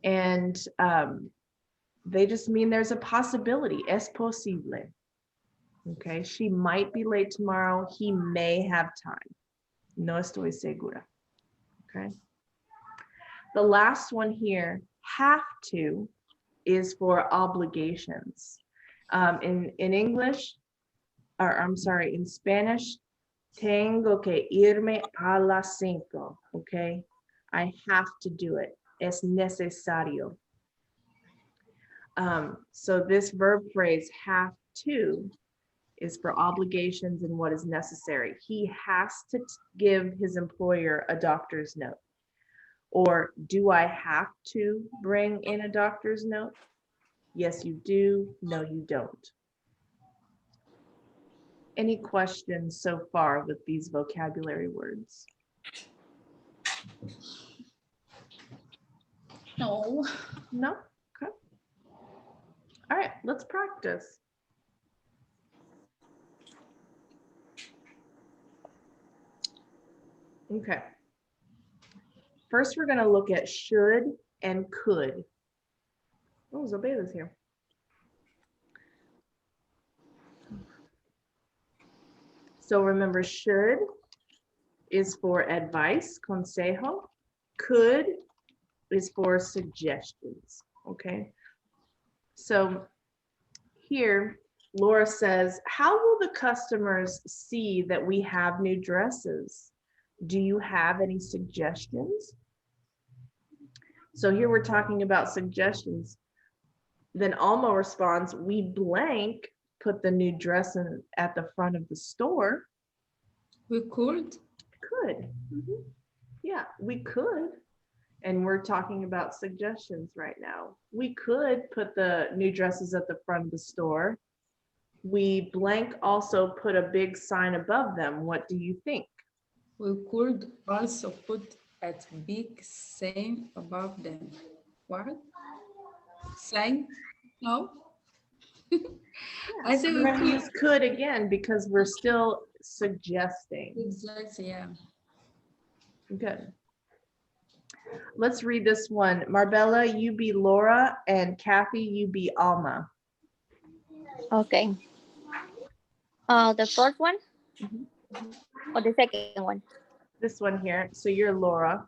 And they just mean there's a possibility. Es posible. Okay, she might be late tomorrow. He may have time. No estoy segura. Okay. The last one here, have to, is for obligations. In English, or I'm sorry, in Spanish, tengo que irme a las 5, okay? I have to do it. Es necesario. So this verb phrase, have to, is for obligations and what is necessary. He has to give his employer a doctor's note. Or do I have to bring in a doctor's note? Yes, you do. No, you don't. Any questions so far with these vocabulary words? No. No? Okay. All right, let's practice. Okay. First, we're going to look at should and could. Oh, Zobeda's here. So remember, should is for advice, consejo. Could is for suggestions, okay? So here, Laura says, how will the customers see that we have new dresses? Do you have any suggestions? So here we're talking about suggestions. Then Alma responds, we blank put the new dress in at the front of the store. We could. Could. Mm-hmm. Yeah, we could. And we're talking about suggestions right now. We could put the new dresses at the front of the store. We blank also put a big sign above them. What do you think? We could also put a big sign above them. What? Sign? No? I Yes, think we're we going to could. use could again because we're still suggesting. Exactly, yeah. Good. Let's read this one. Marbella, you be Laura, and Kathy, you be Alma. Okay. The first one or the second one? This one here. So you're Laura.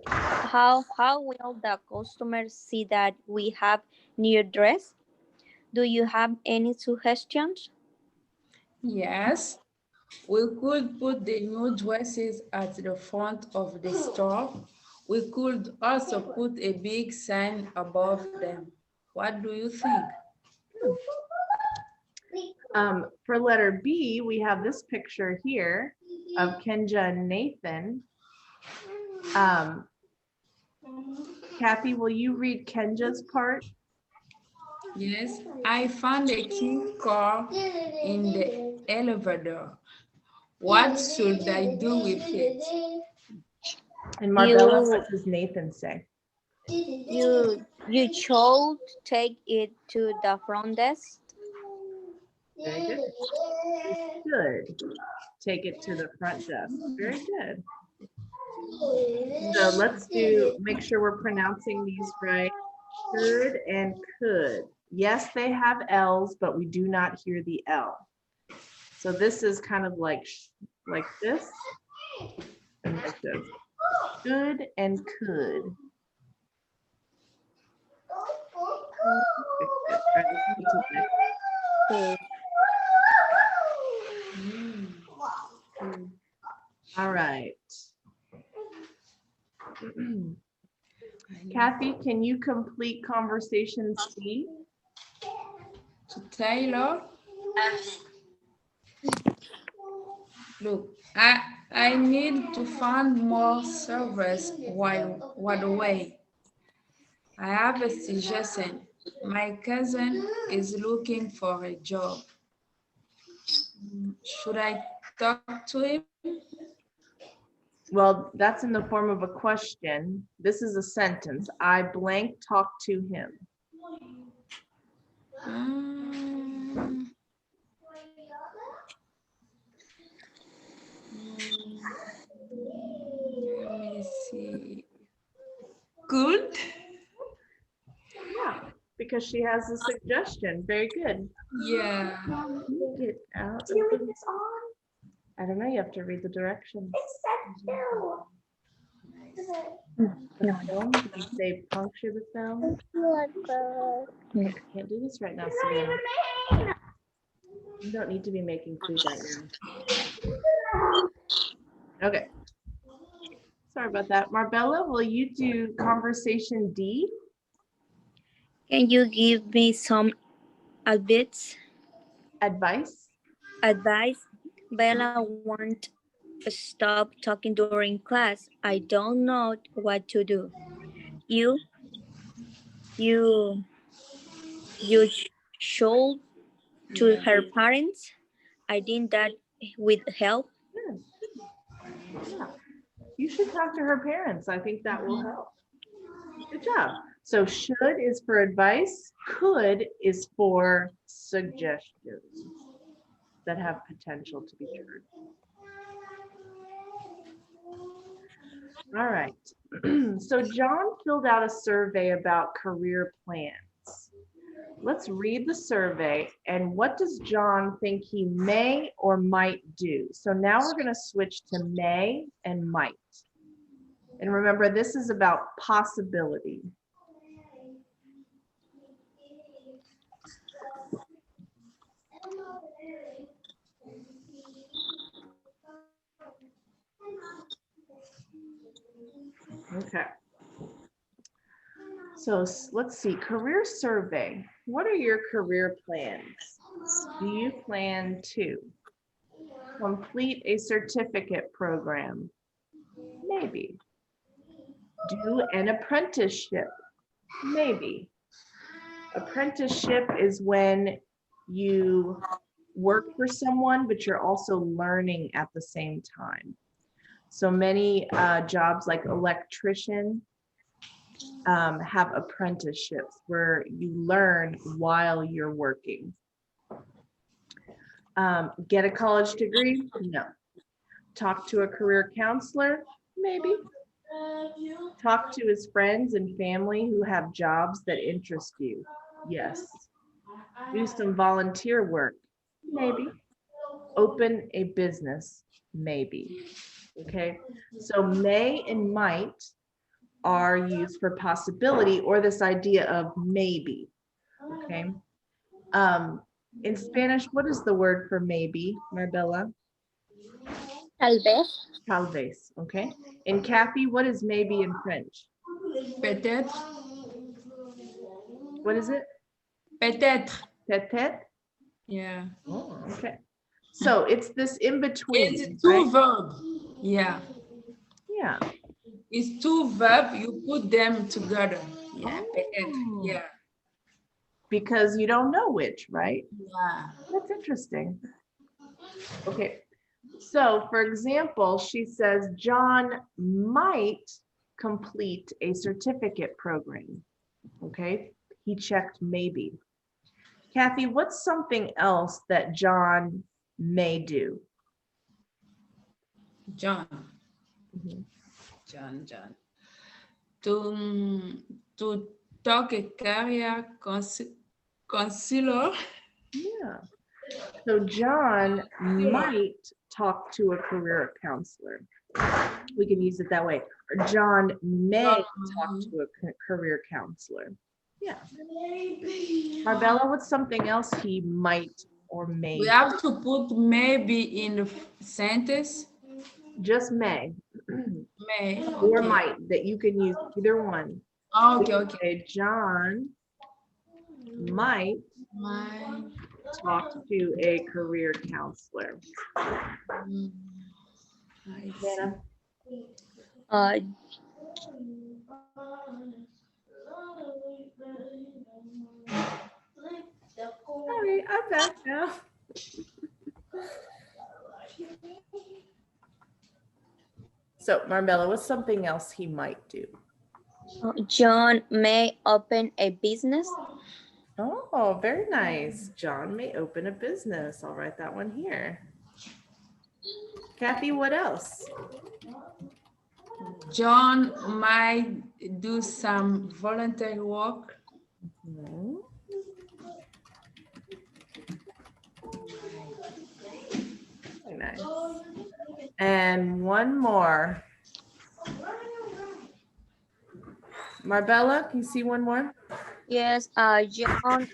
How will the customers see that we have new dress? Do you have any suggestions? Yes, we could put the new dresses at the front of the store. We could also put a big sign above them. What do you think? For letter B, we have this picture here of Kenja and Nathan. Kathy, will you read Kenja's part? Yes, I found a key card in the elevator. What should I do with it? And Marbella, You what does Nathan say? you should take it to the front desk. Very good. You should take it to the front desk. Very good. So let's make sure we're pronouncing these right. Should and could. Yes, they have L's, but we do not hear the L. So this is kind of like this and like this. Should and could. Okay. All right. Kathy, can you complete conversation C? To Taylor. Look, I need to find more servers while away. I have a suggestion. My cousin is looking for a job. Should I talk to him? Well, that's in the form of a question. This is a sentence. I blank talk to him. Let me see. because she has a suggestion. Very good. Yeah. Get out. Do you of read the- this on? I don't know. You have to read the directions. It said no. Does it? The film, did you say puncture the film? Can't do this right now, Savannah. Remain. You don't need to be making food right now. Okay. Sorry about that. Marbella, will you do conversation D? Can you give me some advice? Advice? Bella won't stop talking during class. I don't know what to do. You should to her parents. I think that with help. Yeah. You should talk to her parents. I think that will help. Good job. So should is for advice, could is for suggestions that have potential to be true. All right. So John filled out a survey about career plans. Let's read the survey and what does John think he may or might do? So now we're going to switch to may and might. And remember, this is about possibility. Okay. So let's see, career survey. What are your career plans? Do you plan to complete a certificate program? Maybe. Do an apprenticeship? Maybe. Apprenticeship is when you work for someone, but you're also learning at the same time. So many jobs like electrician have apprenticeships where you learn while you're working. Get a college degree? No. Talk to a career counselor? Maybe. Talk to his friends and family who have jobs that interest you? Yes. Do some volunteer work? Maybe. Open a business? Maybe. Okay, so may and might are used for possibility or this idea of maybe. Okay. In Spanish, what is the word for maybe, Marbella? Tal vez. Tal vez. Okay. And Kathy, what is maybe in French? Peut-être. What is it? Peut-être. Peut-être? Yeah. Oh, okay. So it's this in between. It's two verbs. Yeah. Yeah. It's two verbs. You put them together. Yeah. Peut-être. Oh. Yeah. Because you don't know which, right? Yeah. That's interesting. Okay. So for example, she says, John might complete a certificate program. Okay. He checked maybe. Kathy, what's something else that John may do? John. Mhm. John. To talk a career counselor. Yeah. So John might talk to a career counselor. We can use it that way. Or John may talk to a career counselor. Yeah. Marbella, what's something else he might or may? We have to put maybe in the sentence. Just may. May. Or Okay. might, that you can use either one. Okay. Okay, John might My. talk to a career counselor. I see. Vanna? Sorry, I'm back now. So Marbella, what's something else he might do? John may open a business. Oh, very nice. John may open a business. I'll write that one here. Kathy, what else? John might do some volunteer work. Mhm. And one more. Marbella, can you see one more? Yes, John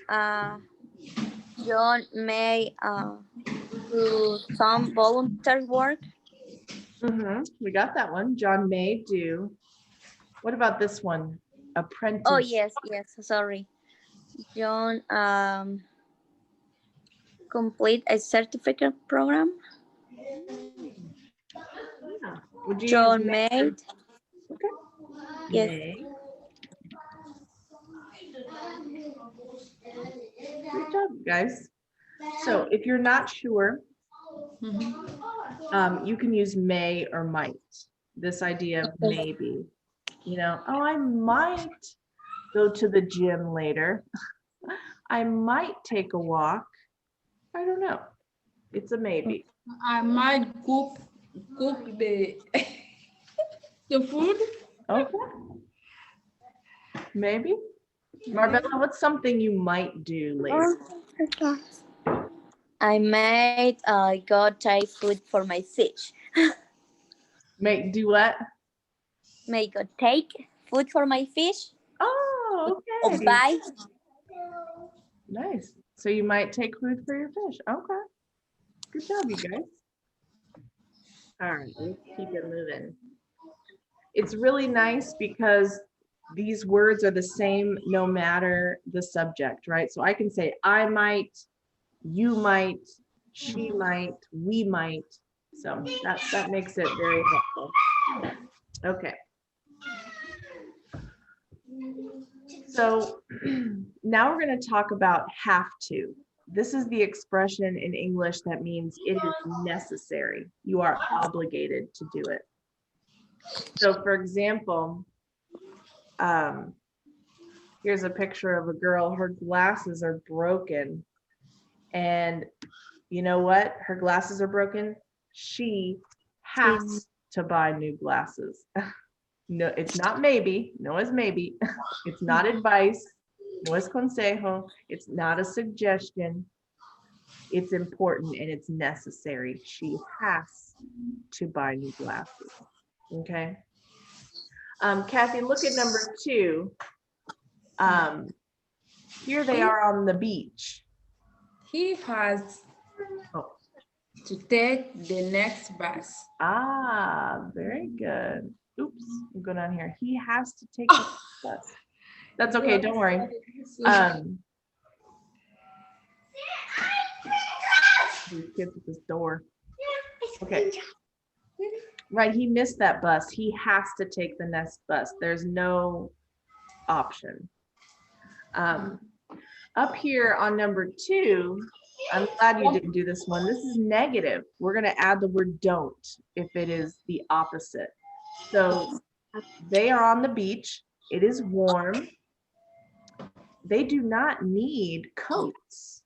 may do some volunteer work. We got that one. John may do. What about this one? Apprentice. Oh, yes, sorry. John complete a certificate program. Yeah. Would you John use made. Okay. Yes. May. Good job, guys. So if you're not sure, you can use may or might. This idea of maybe, oh, I might go to the gym later. I might take a walk. I don't know. It's a maybe. I might cook the the food. Okay. Maybe. Marbella, what's something you might do later? I might go take food for my fish. Make do what? May go take food for my fish. Oh, Or okay. buy. Nice. So you might take food for your fish. Okay. Good job, you guys. All right, let's keep it moving. It's really nice because these words are the same no matter the subject, right? So I can say I might, you might, she might, we might. So that makes it very helpful. Okay. So now we're going to talk about have to. This is the expression in English that means it is necessary. You are obligated to do it. So for example, here's a picture of a girl, her glasses are broken. And you know what? Her glasses are broken. She has to buy new glasses. No, it's not maybe. No is maybe. It's not advice. No es consejo. It's not a suggestion. It's important and it's necessary. She has to buy new glasses. Okay. Kathy, look at number 2. Here they are on the beach. He has Oh. to take the next bus. Ah, very good. Oops, I'm going on here. He has to take the bus. That's okay, don't worry. These kids at this door. Okay. Right, he missed that bus. He has to take the next bus. There's no option. Up here on number 2, I'm glad you didn't do this one. This is negative. We're going to add the word don't if it is the opposite. So they are on the beach. It is warm. They do not need coats.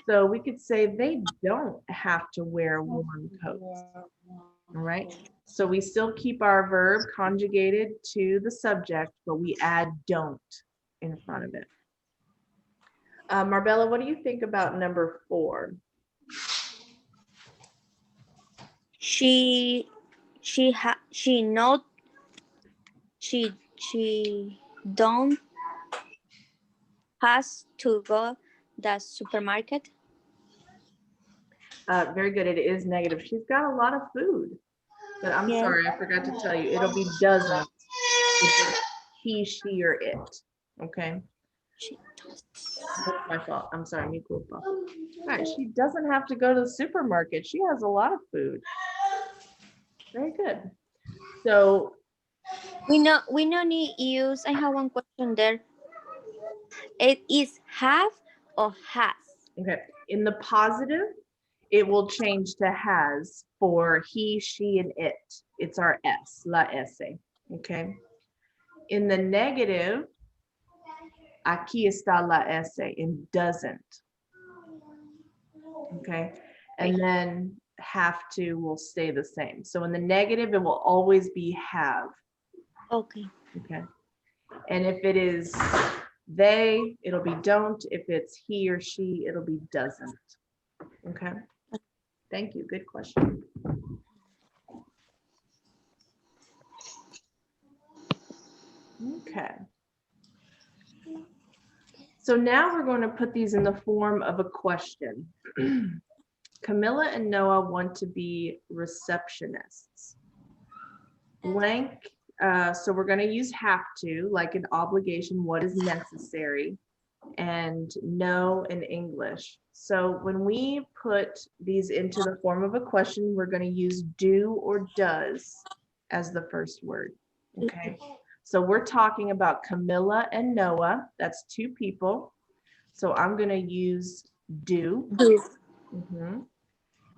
So we could say they don't have to wear warm coats. All right. So we still keep our verb conjugated to the subject, but we add don't in front of it. Marbella, what do you think about number 4? She don't has to go the supermarket. Very good. It is negative. She's got a lot of food, but I'm Yeah. sorry, I forgot to tell you. It'll be doesn't. It's he, she, or it. Okay. That's my fault. I'm sorry. Mi culpa. All right. She doesn't have to go to the supermarket. She has a lot of food. Very good. So We no need use. I have one question there. It is have or has. okay, in the positive, it will change to has for he, she, and it. It's our S, la S. Okay. In the negative, aquí está la S, and doesn't. Okay. And then have to will stay the same. So in the negative, it will always be have. Okay. Okay. And if it is they, it'll be don't. If it's he or she, it'll be doesn't. Okay. Thank you. Good question. Okay. So now we're going to put these in the form of a question. Camilla and Noah want to be receptionists. Blank, so we're going to use have to, like an obligation, what is necessary, and no in English. So when we put these into the form of a question, we're going to use do or does as the first word. Okay. So we're talking about Camilla and Noah. That's two people. So I'm going to use do. Do. Mhm.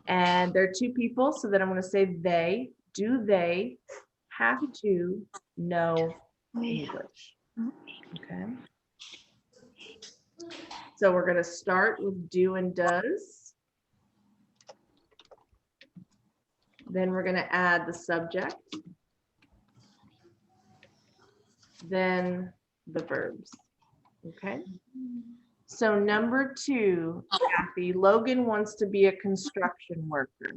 And there are two people, so then I'm going to say they. Do they have to know English? Okay. So we're going to start with do and does. Then we're going to add the subject. Then the verbs. Okay. So number 2, Kathy, Logan wants to be a construction worker.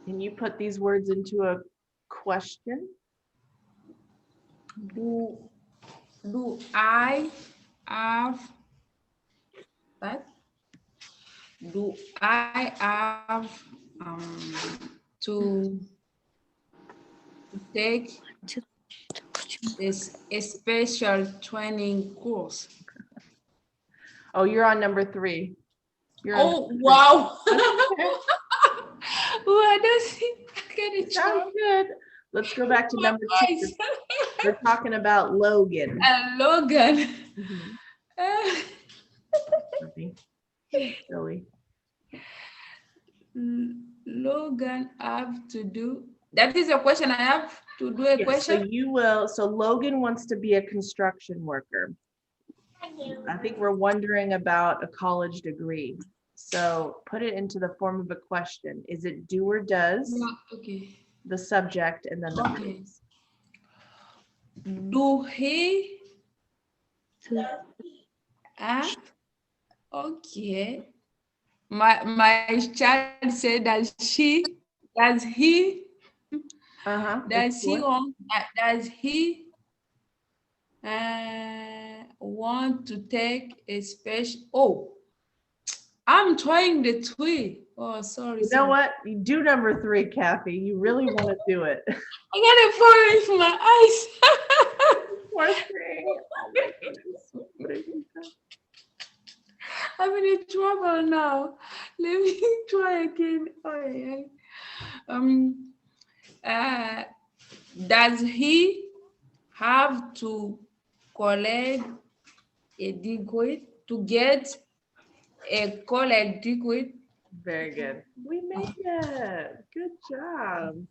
Can you put these words into a question? Do I have that? Do I have to take a special training course? Oh, you're on number 3. You're on Oh, wow. okay. What does he get it? Sounds good. Let's go back to number 2. We're talking about Logan. Logan. Mhm. Silly. Logan have to do. That is a question. I have to do a Yes, question. so you will. So Logan wants to be a construction worker. I think we're wondering about a college degree. So put it into the form of a question. Is it do or does, Okay. the subject, and then the Okay. verbs? Do he have? Okay. My child said that she, does he, does he want, does he want to take a special, oh, I'm trying the 3. Oh, sorry. You know what? You do number 3, Kathy. You really want to do it. I got a problem for my eyes. Poor thing. Oh my goodness. What did you say? I'm in trouble now. Let me try again. Oh, yeah. Does he have to collect a degree to get a college degree? Very good. We made it. Good job.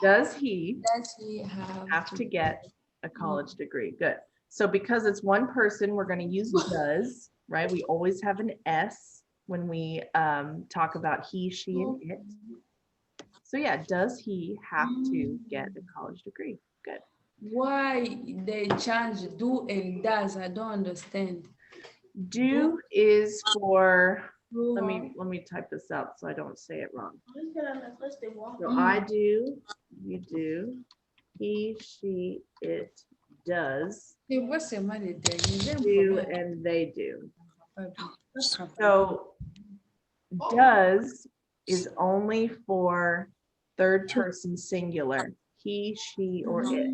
Does he Does he have to get a college degree? Good. So because it's one person, we're going to use does, right? We always have an S when we talk about he, she, and it. So yeah, does he have to get a college degree? Good. Why they change do and does? I don't understand. Do is for, let me type this out so I don't say it wrong. So I do, you do, he, she, it does, do, and they do. So does is only for third person singular, he, she, or it.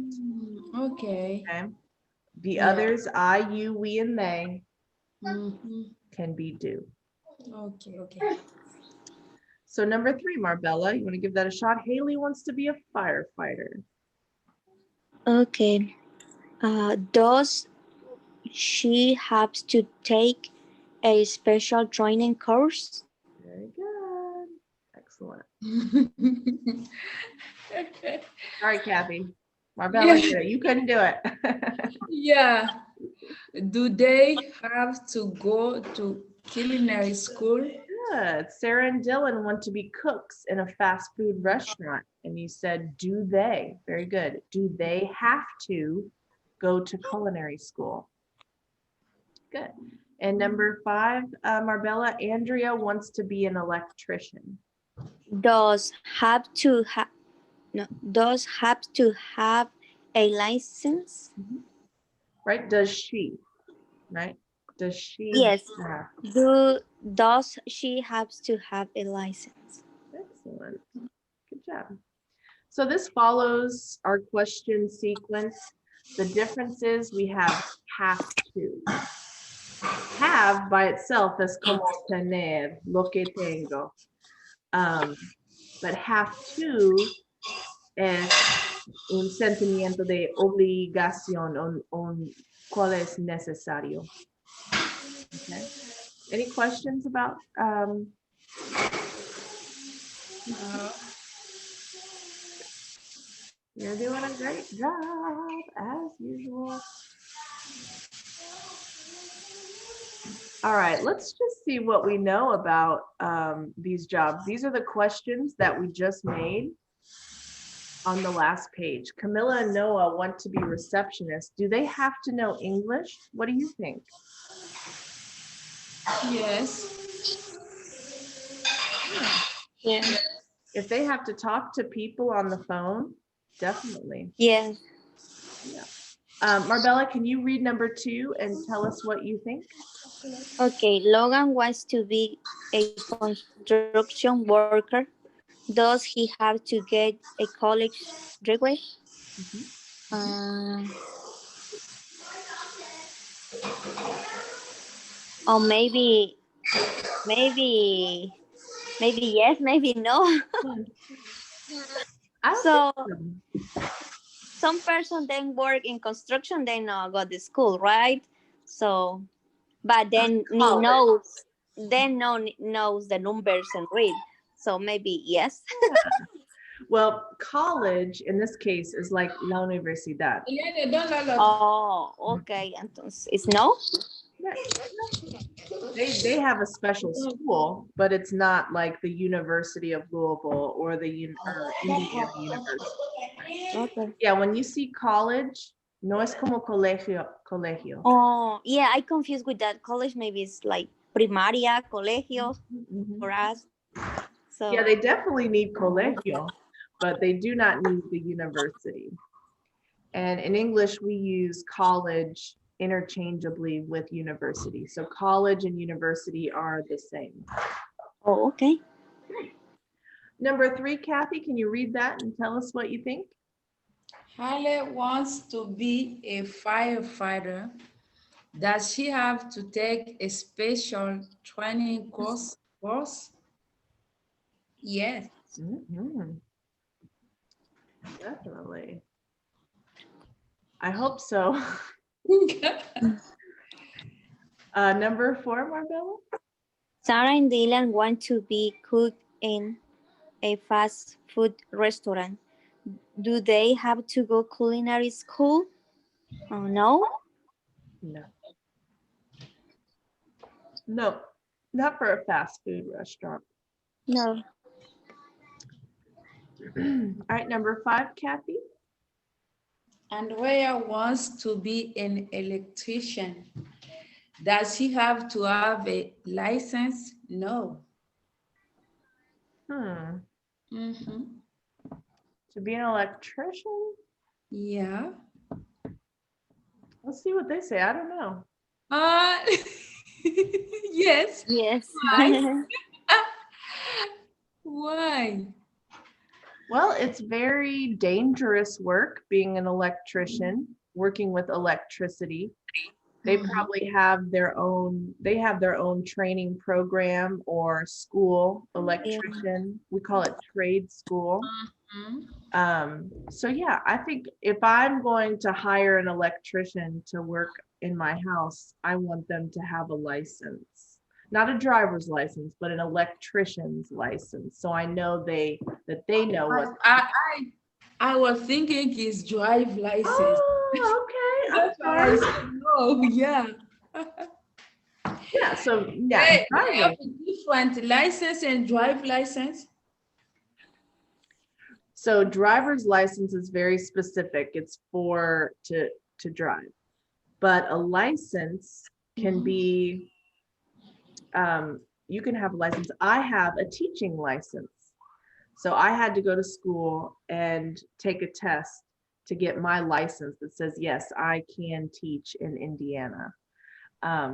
Okay. Okay. The Yeah. others, I, you, we, and they Mhm. can be do. Okay, okay. So number 3, Marbella, you want to give that a shot? Haley wants to be a firefighter. Okay. Does she have to take a special training course? Very good. Excellent. All right, Kathy. Marbella, Yeah. you couldn't do it. Yeah. Do they have to go to culinary school? Good. Sarah and Dylan want to be cooks in a fast food restaurant. And you said, do they? Very good. Do they have to go to culinary school? Good. And number 5, Marbella, Andrea wants to be an electrician. Does have to No, does have to have a license? Right? Does she? Right? Does she Yes. have? Does she have to have a license? Excellent. Good job. So this follows our question sequence. The difference is we have to. Have by itself is como tener, lo que tengo. But have to es un sentimiento de obligación, cuál es necesario. Okay. Any questions about you're doing a great job as usual. All right, let's just see what we know about these jobs. These are the questions that we just made on the last page. Camilla and Noah want to be receptionists. Do they have to know English? What do you think? Yes. Yeah. If they have to talk to people on the phone, definitely. Yes. Marbella, can you read number 2 and tell us what you think? Okay, Logan wants to be a construction worker. Does he have to get a college degree? Or maybe yes, maybe no. I don't So think so. some person then work in construction, then go to school, right? So, but then he College. knows the numbers and read. So maybe yes. Well, college in this case is like la universidad. Eliane, don't let us. Oh, okay. Entonces, it's no? They have a special school, but it's not like the University of Louisville or the Indiana University. Okay. Yeah, when you see college, no es como colegio. Oh, yeah, I confused with that. College maybe it's like primaria, colegio Mhm. for us. So Yeah, they definitely need colegio, but they do not need the university. And in English, we use college interchangeably with university. So college and university are the same. oh, okay. Number 3, Kathy, can you read that and tell us what you think? Halle wants to be a firefighter. Does she have to take a special training course? Yes. Mhm. Definitely. I hope so. Number 4, Marbella? Sarah and Dylan want to be cook in a fast food restaurant. Do they have to go culinary school? Oh no. No. No, not for a fast food restaurant. No. All right, number 5, Kathy. Andrea wants to be an electrician. Does she have to have a license? No. To be an electrician? Yeah. Let's see what they say. I don't know. Yes. Yes. Why? Why? Well, it's very dangerous work being an electrician, working with electricity. They probably have their own, training program or school electrician. We call it trade school. So yeah, I think if I'm going to hire an electrician to work in my house, I want them to have a license, not a driver's license, but an electrician's license. So I know that they know what. I was thinking his drive license. Oh, okay. I'm That's why I sorry. said no, yeah. Yeah, so yeah, Hey, they driving. have a different license and drive license. So driver's license is very specific. It's for to drive. But a license can be, you can have a license. I have a teaching license. So I had to go to school and take a test to get my license that says, yes, I can teach in Indiana.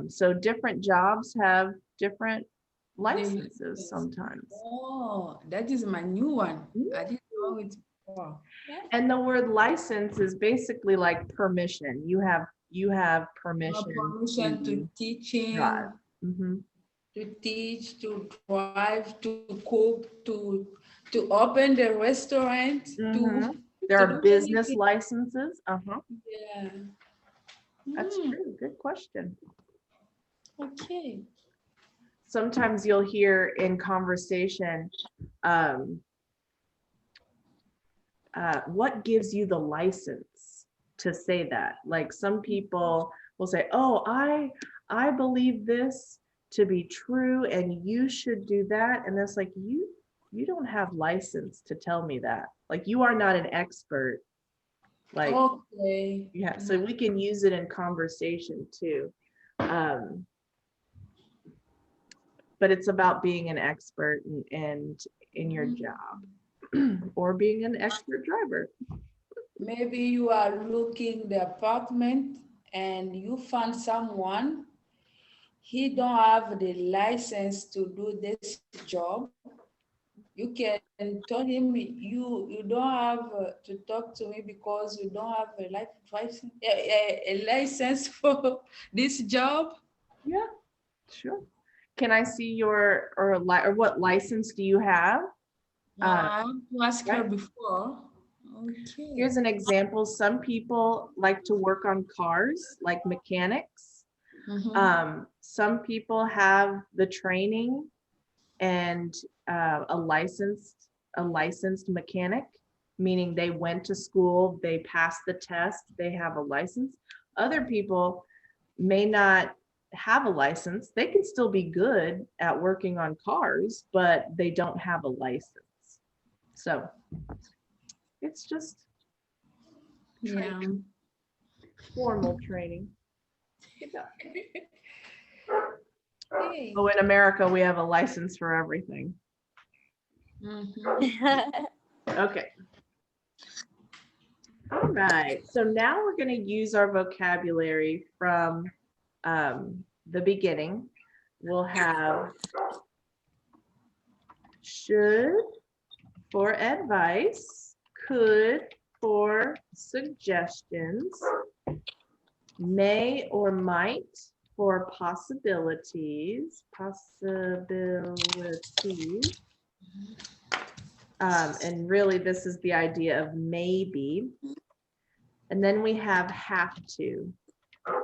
So different jobs have different licenses sometimes. Oh, that is my new one. I didn't know it before. And the word license is basically like permission. You have No permission permission to to teaching, drive. Mhm. to teach, to drive, to cook, to open the restaurant, Mhm. to There to are do business anything. licenses. Uh-huh. Yeah. That's Mm, true. Good question. okay. Sometimes you'll hear in conversation, um, what gives you the license to say that? Like some people will say, oh, I believe this to be true and you should do that. And that's like, you don't have license to tell me that. Like you are not an expert. Like, Okay. yeah, so we can use it in conversation too. But it's about being an expert and in your job or being an expert driver. Maybe you are looking the apartment and you find someone, he don't have the license to do this job. You can tell him you don't have to talk to me because you don't have a license for this job. Yeah, sure. Can I see your or what license do you have? I have to ask her Right. before. Okay. Here's an example. Some people like to work on cars, like mechanics. Some people have the training and a licensed mechanic, meaning they went to school, they passed the test, they have a license. Other people may not have a license. They can still be good at working on cars, but they don't have a license. So it's just Yeah. training, formal training. Okay. Oh, in America, we have a license for everything. Okay. All right. So now we're going to use our vocabulary from the beginning. We'll have should for advice, could for suggestions, may or might for possibilities, and really this is the idea of maybe. And then we have have to,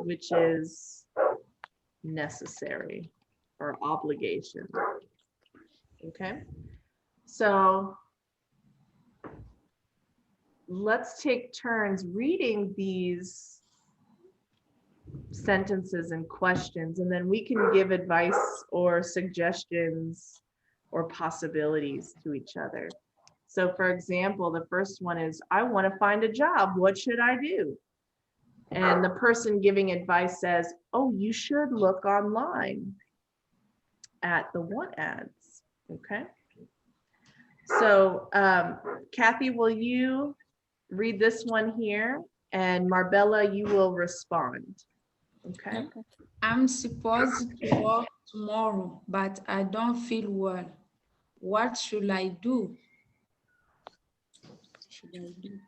which is necessary or obligation. Okay, so let's take turns reading these sentences and questions, and then we can give advice or suggestions or possibilities to each other. So for example, the first one is, I want to find a job. What should I do? And the person giving advice says, oh, you should look online at the want ads. Okay. So Kathy, will you read this one here? And Marbella, you will respond. Okay. I'm supposed to work tomorrow, but I don't feel well. What should I do? Should I do?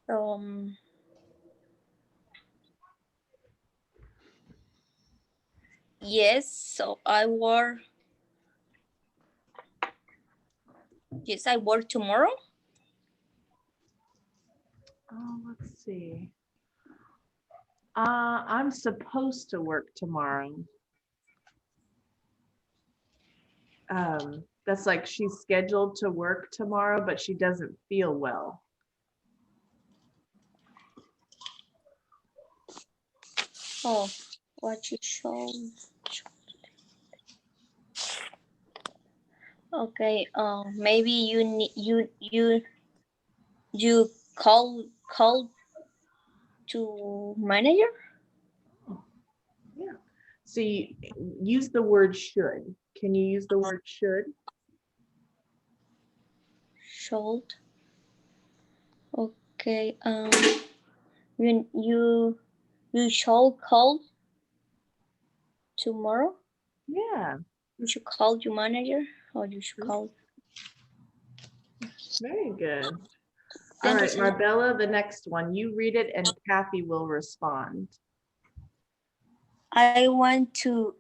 Um, yes, so I work. Yes, I work tomorrow. Oh, let's see. I'm supposed to work tomorrow. That's like she's scheduled to work tomorrow, but she doesn't feel well. Oh, what you show? Okay. Maybe you need you call to manager. Yeah. So you use the word should. Can you use the word should? Should. Okay. You shall call tomorrow. Yeah, You should call your manager, or you should call. very good. All Thank you, right, Sandra. Marbella, the next one. You read it and Kathy will respond. I want to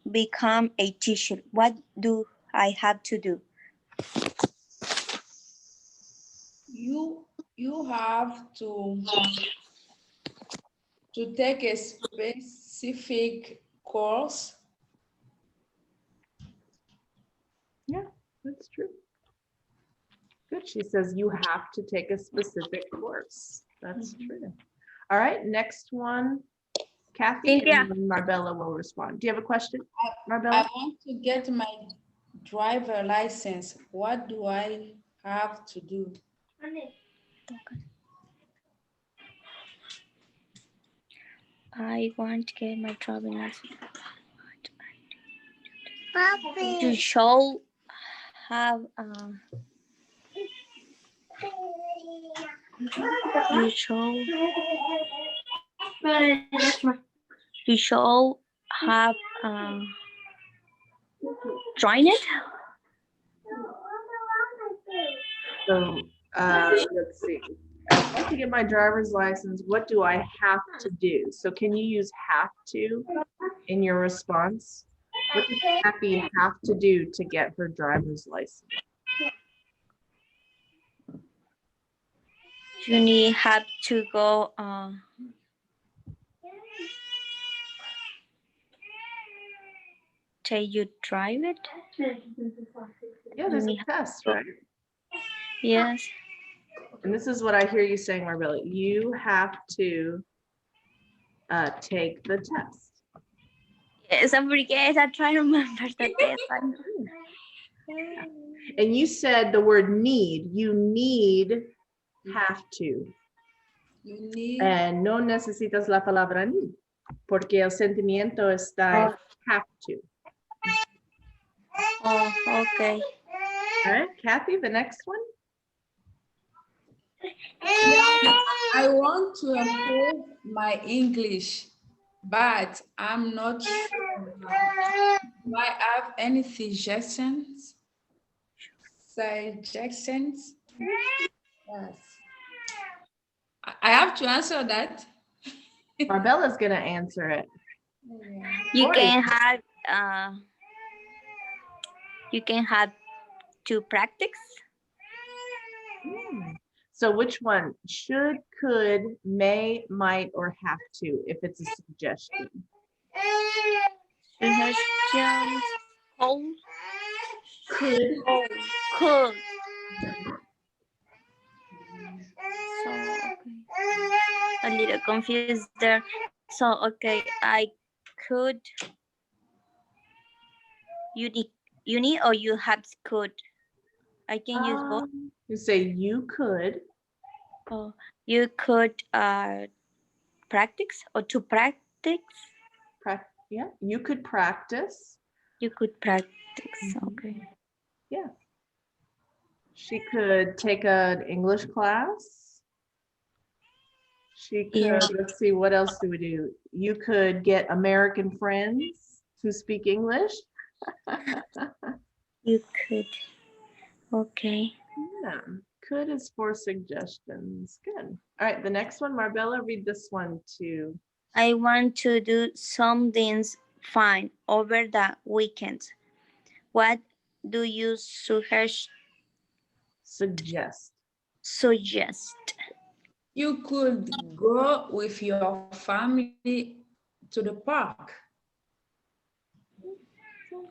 become a teacher. What do I have to do? You have to take a specific course. Yeah, that's true. Good. She says you have to take a specific course. That's true. All right, next one. Kathy Cynthia. and then Marbella will respond. Do you have a question, I Marbella? want to get my driver license. What do I have to do? I want to get my driving license. Papi. You shall have you shall have join it. So let's see. I want to get my driver's license. What do I have to do? So can you use have to in your response? What does Kathy have to do to get her driver's license? You need have to go. Till you drive it. Yeah, there's a You test, right? Yes. And this is what I hear you saying, Marbella. You have to take the test. Yes, I forget. I try to remember the test. And you said the word need. You need have to. You need And no necesitas la palabra need. Porque el sentimiento está en have to. Oh, okay. All right, Kathy, the next one. I want to improve my English, but I'm not sure. Do I have any suggestions? Suggestions? Yes. I have to answer that. Marbella's gonna answer it. You Or can have to practice. So which one? Should, could, may, might, or have to, if it's a suggestion. Suggestions. Cold. Could. Could. So okay. A little confused there. So okay, I could. You need or you have could. I can use both. You say you could. Oh, you could practice or to practice. Yeah, you could practice. You could practice. Okay. Yeah. She could take an English class. She could, Yeah. let's see, what else do we do? You could get American friends who speak English. You could. Okay. Yeah, could is for suggestions. Good. All right, the next one, Marbella, read this one too. I want to do something fun over the weekend. What do you suggest? Suggest. You could go with your family to the park.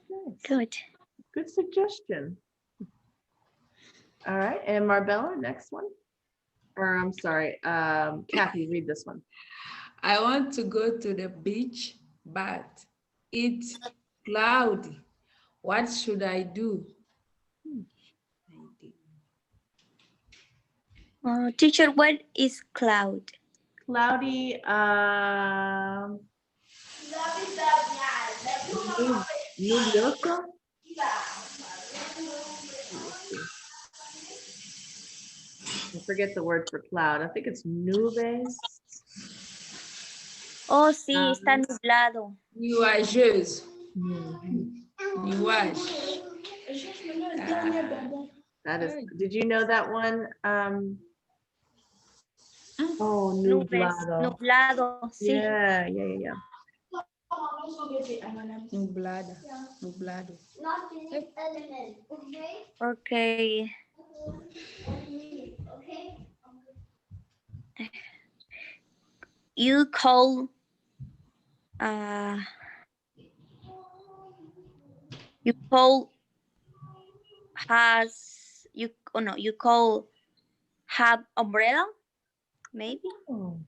Nice. Good. Good suggestion. All right, and Marbella, next one. Or I'm sorry, Kathy, read this one. I want to go to the beach, but it's cloudy. What should I do? Teacher, what is cloud? Cloudy, Nubioso? I forget the word for cloud. I think it's nubes. Oh, sí, está nublado. Nuageuse. Mhm. Nuage. That is, did you know that one? Oh, Nubes, nublado. nublado, sí. Yeah. Nublada. Nublado. Not the element, okay? Okay. Okay? You call, uh, you call has, you, oh no, you call have umbrella, maybe? Oh,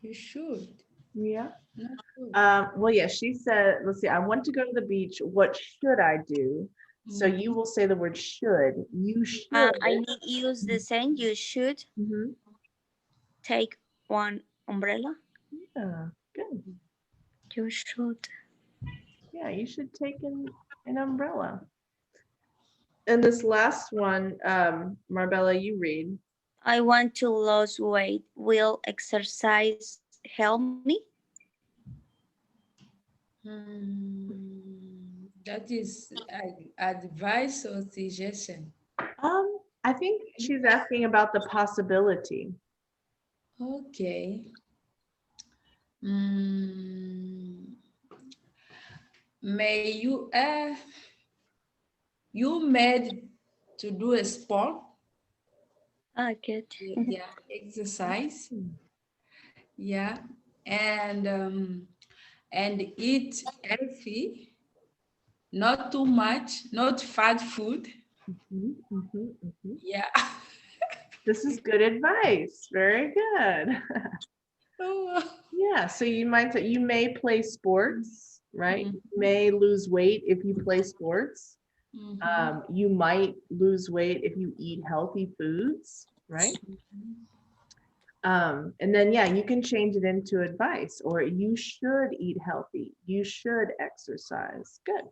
You should. yeah. Not should. Well, yeah, she said, let's see, I want to go to the beach. What should I do? So you will say the word should. You should. I need use the same. You should Mhm. take one umbrella. Yeah, good. You should. Yeah, you should take an umbrella. And this last one, Marbella, you read. I want to lose weight. Will exercise help me? That is advice or suggestion. I think she's asking about the possibility. Okay. May you made to do a sport, Ah, good. yeah, exercise, yeah, and eat healthy, not too much, not fat food, Mhm, mhm, mhm. yeah. This is good advice. Very good. Yeah, so you might say you may play sports, right? You may lose weight if you play sports. Mhm. You might lose weight if you eat healthy foods, right? And then, yeah, you can change it into advice, or you should eat healthy. You should exercise. Good.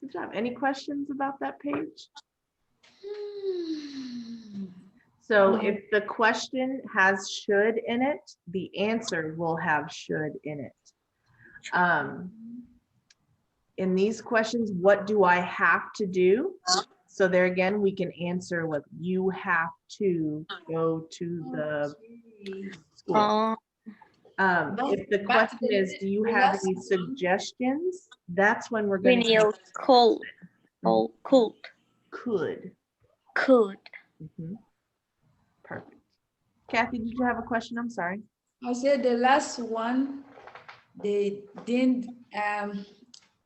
Good job. Any questions about that page? So No. if the question has should in it, the answer will have should in it. In these questions, what do I have to do? So there again, we can answer what you have to go to the school. Oh, If the But question is, do you the have last any one- suggestions? That's when we're we going to need cold. Oh, cold. could. Could. Mhm. Perfect. Kathy, did you have a question? I'm sorry. I said the last one, they didn't,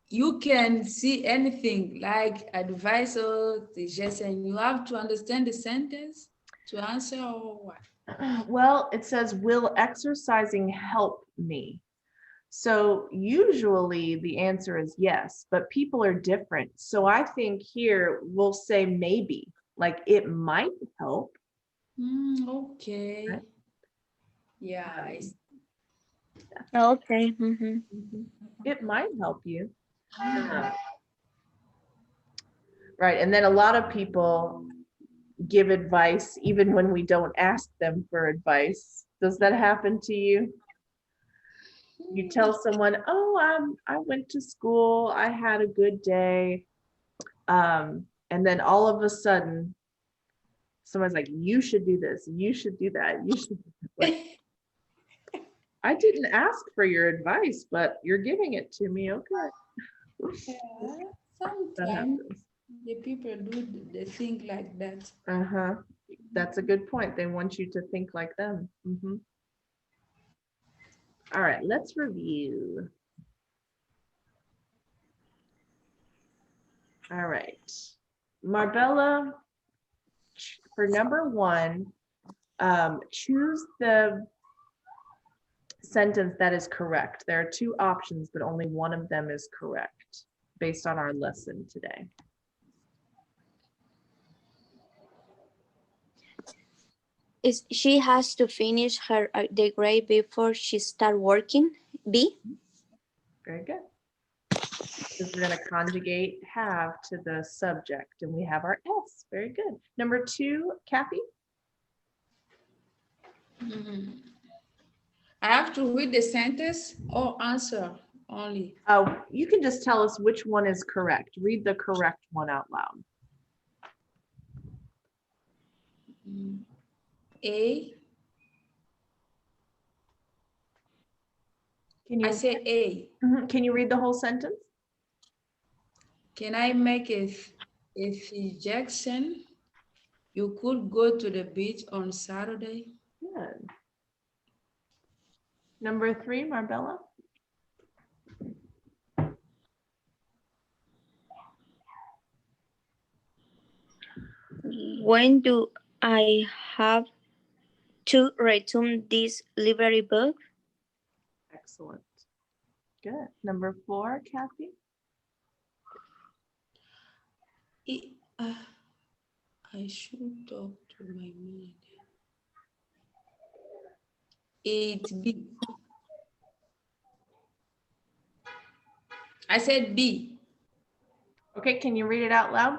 you can see anything like advice or suggestion. You have to understand the sentence to answer or what? Well, it says, will exercising help me? So usually the answer is yes, but people are different. So I think here we'll say maybe, like it might help. Okay. Right. Yeah. Okay. Mm-hmm. It might help you. Right. And then a lot of people give advice even when we don't ask them for advice. Does that happen to you? You tell someone, oh, I went to school, I had a good day. And then all of a sudden, someone's like, you should do this, you should do that, you should do that. Like, I didn't ask for your advice, but you're giving it to me. Okay. Yeah, That sometimes happens. the people do the thing like that. Uh-huh. That's a good point. They want you to think like them. Mhm. All right, let's review. All right. Marbella, for number one, choose the sentence that is correct. There are two options, but only one of them is correct based on our lesson today. She has to finish her the grade before she start working. B. Very good. Because we're going to conjugate have to the subject, and we have our S. Very good. Number 2, Kathy. I have to read the sentence or answer only. Oh, you can just tell us which one is correct. Read the correct one out loud. A. Can you, I say A. Can you read the whole sentence? Can I make a suggestion? You could go to the beach on Saturday. Good. Number 3, Marbella. When do I have to return this library book? Excellent. Good. Number 4, Kathy. I should talk to my manager. It B. I said B. Okay, can you read it out loud?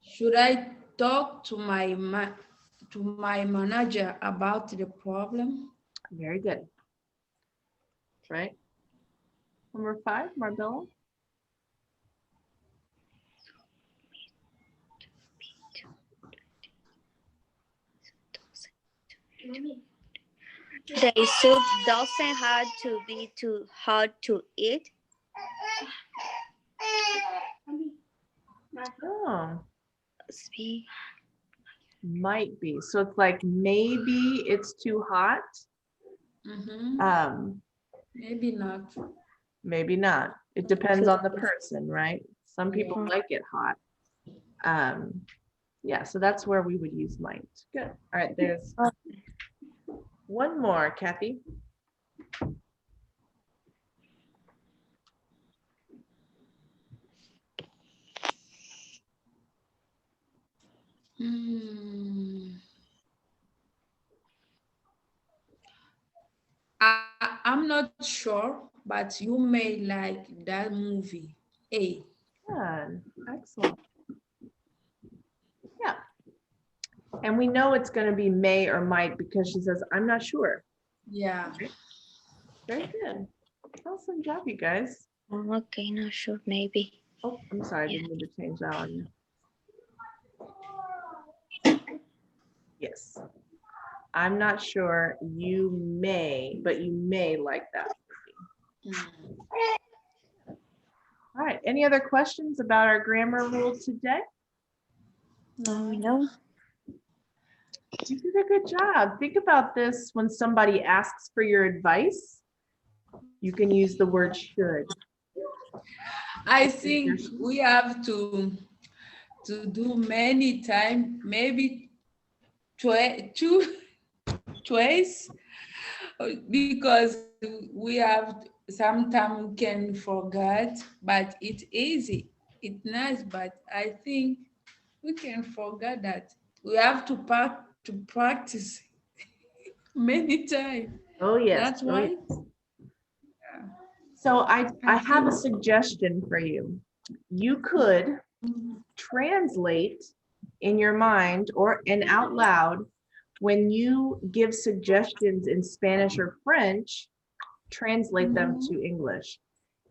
Should I talk to my manager about the problem? Very good. Right. Number 5, Marbella. The soup doesn't have to be too hard to eat. Oh, See, might be. So it's like maybe it's too hot. Maybe not. Maybe not. It depends on the person, right? Some people Yeah. like it hot. Yeah, so that's where we would use might. Good. All right, there's one more, Kathy. I'm not sure, but you may like that movie. A. Good. Excellent. Yeah. And we know it's going to be may or might because she says, I'm not sure. Yeah. Very good. Awesome job, you guys. okay, not sure, maybe. Oh, I'm sorry, I didn't mean to change that on you. Yes. I'm not sure. You may, but you may like that. All right. Any other questions about our grammar rule today? No. You did a good job. Think about this when somebody asks for your advice. You can use the word should. I think we have to do many times, maybe twice, because we have sometimes we can forget, but it's easy. It's nice, but I think we can forget that. We have to practice many times. Oh, yes. That's why. So I have a suggestion for you. You could translate in your mind or and out loud when you give suggestions in Spanish or French, translate them to English.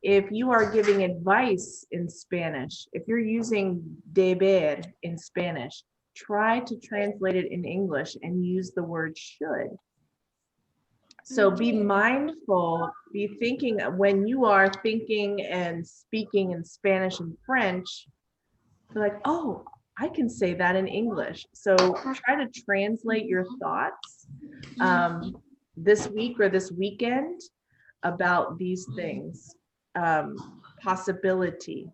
If you are giving advice in Spanish, if you're using deber in Spanish, try to translate it in English and use the word should. So be mindful, be thinking when you are thinking and speaking in Spanish and French, you're like, oh, I can say that in English. So try to translate your thoughts this week or this weekend about these things. Possibility,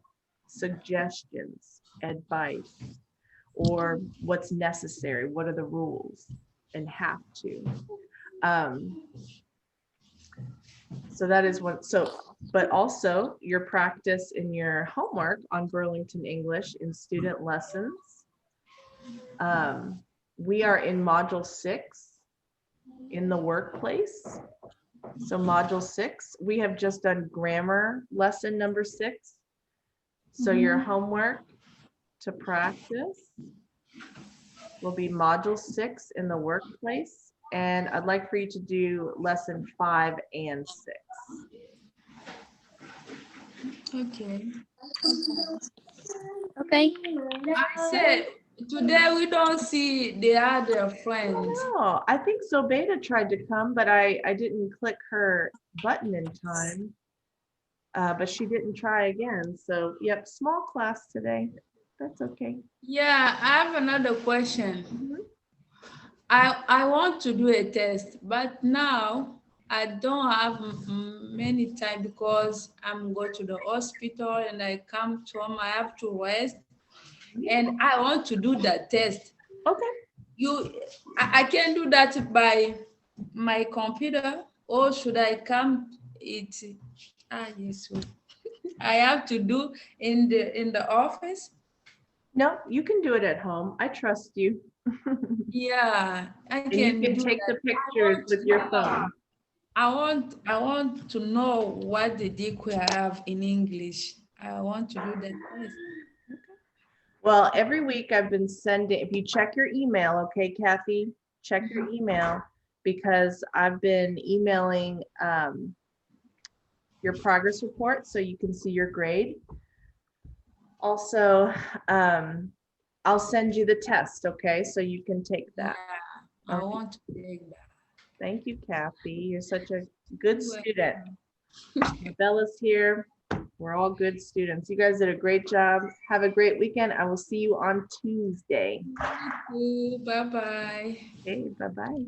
suggestions, advice, or what's necessary, what are the rules, and have to. So that is what, but also your practice in your homework on Burlington English in student lessons. We are in module 6 in the workplace. So module 6, we have just done grammar lesson number 6. So your homework to practice will be module 6 in the workplace. And I'd like for you to do lesson 5 and 6. Okay. Okay. I said today we don't see the other friends. Oh, I think Zobeda tried to come, but I didn't click her button in time. But she didn't try again. So, yep, small class today. That's okay. Yeah, I have another question. Mhm. I want to do a test, but now I don't have many time because I'm going to the hospital and I come to home. I have to rest, and I want to do the test. Okay. I can do that by my computer, or should I come? Yes. I have to do in the office. No, you can do it at home. I trust you. Yeah, I And you can can do take the that. pictures with your phone. I want to know what the DQ I have in English. I want to do that test. Well, every week I've been sending, if you check your email, okay, Kathy, check your email because I've been emailing your progress report so you can see your grade. Also, I'll send you the test, okay, so you can take that. I Okay. want to take that. Thank you, Kathy. You're such a good You're student. Bella's here. We're all good students. You guys did a great job. Have a great weekend. I will see you on Tuesday. Bye bye. Okay, bye-bye.